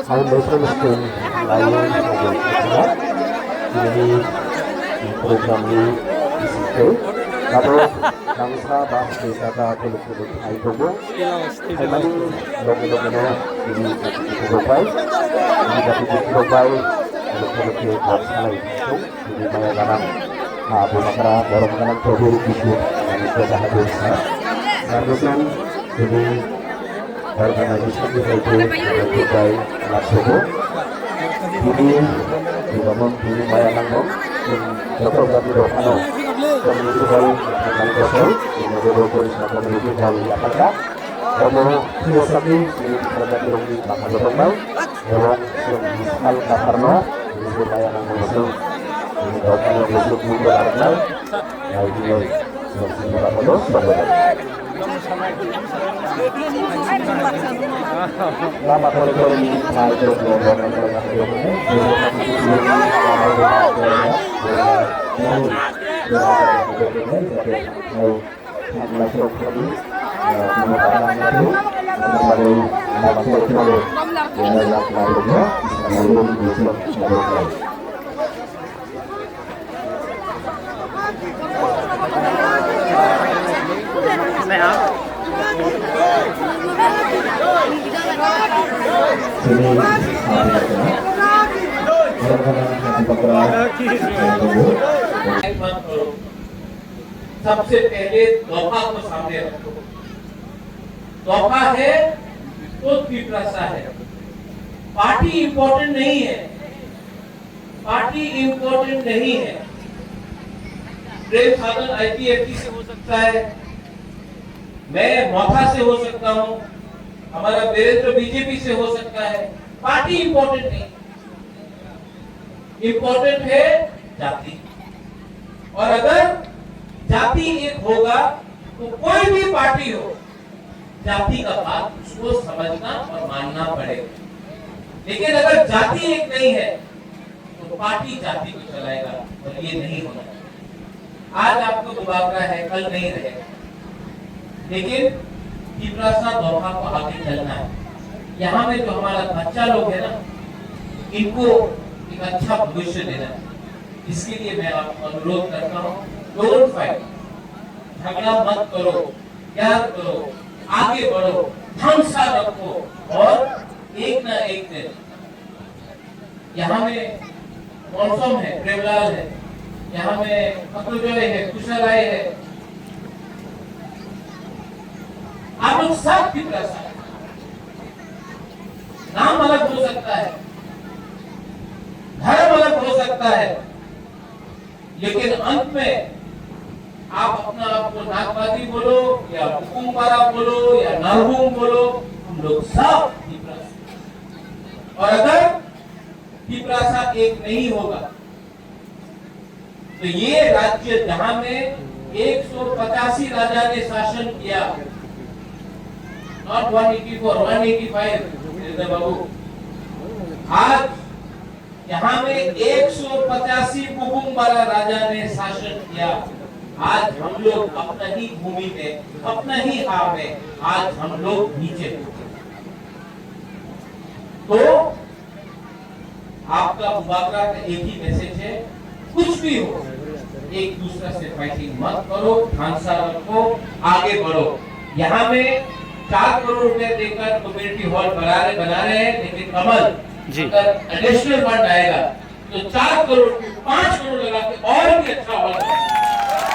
Foundation lain ini program ini disitu kalau bangsa bahasa wisata kulit-kulit ay tubo ay maling logi-logi ini ditubay ini dapat ditubay kulit-kulit bahasa lain itu ini mayaganang Abu Bakar baru mengenal produk itu yang sudah hadir seharusnya ini organisasi itu ditubay anak suku ini dibangun di mayaganang dong program itu kemudian tentang kosong ini berhubung sama komuniti dari Jakarta kamu biasanya ini terhadap di Bakar Berbang orang yang Karno ini supaya mengusung ini kalau untuk muda karena ya ini sudah penuh lama kali ini itu सबसे पहले तोहफा को सामने रखो। तोहफा है तो पिपरासा है। पार्टी इंपॉर्टेंट नहीं है, पार्टी इंपॉर्टेंट नहीं है। प्रेम साधन आईपीएफटी से हो सकता है, मैं मोथा से हो सकता हूँ, हमारा वीरेंद्र बीजेपी से हो सकता है। पार्टी इंपॉर्टेंट नहीं, इंपॉर्टेंट है जाति। और अगर जाति एक होगा तो कोई भी पार्टी हो, जाति का बात उसको समझना और मानना पड़ेगा। लेकिन अगर जाति एक नहीं है तो पार्टी जाति को चलाएगा और ये नहीं होना। आज आपको मुबावरा है, कल नहीं रहेगा, लेकिन पिपरासा दोहा को आगे चलना है। यहाँ में जो हमारा बच्चा लोग है ना, इनको एक अच्छा भविष्य देना है। इसके लिए मैं आपको अनुरोध करता हूँ, डोंट फाइट, झगड़ा मत करो, प्यार करो, आगे बढ़ो, हंसा रखो और एक ना एक दिन यहाँ में मौसम है, प्रेमलाल है, यहाँ में फक्रुजोय है, कुशल है, आप लोग सब पिपरासा, नाम अलग हो सकता है, धर्म अलग हो सकता है, लेकिन अंत में आप अपना आपको नागवादी बोलो या हुकुमपारा बोलो या नरहुम बोलो, हम लोग सब पिपरासा। और अगर पिपरासा एक नहीं होगा तो ये राज्य जहां में 185 राजा ने शासन किया, नॉट 184, 185 बाबू, आज यहाँ में 185 कुकुम्बारा राजा ने शासन किया। आज हम लोग अपना ही भूमि में, अपना ही हाव में, आज हम लोग नीचे। तो आपका मुबावरा का एक ही मैसेज है, कुछ भी हो एक दूसरे से फाइटिंग मत करो, ढांसा रखो, आगे बढ़ो। यहाँ में 4 करोड़ रुपए देकर कम्युनिटी हॉल बना रहे हैं, लेकिन कमल अगर एडिशनल फंड आएगा तो 4 करोड़ 5 करोड़ लगा के और भी अच्छा हॉल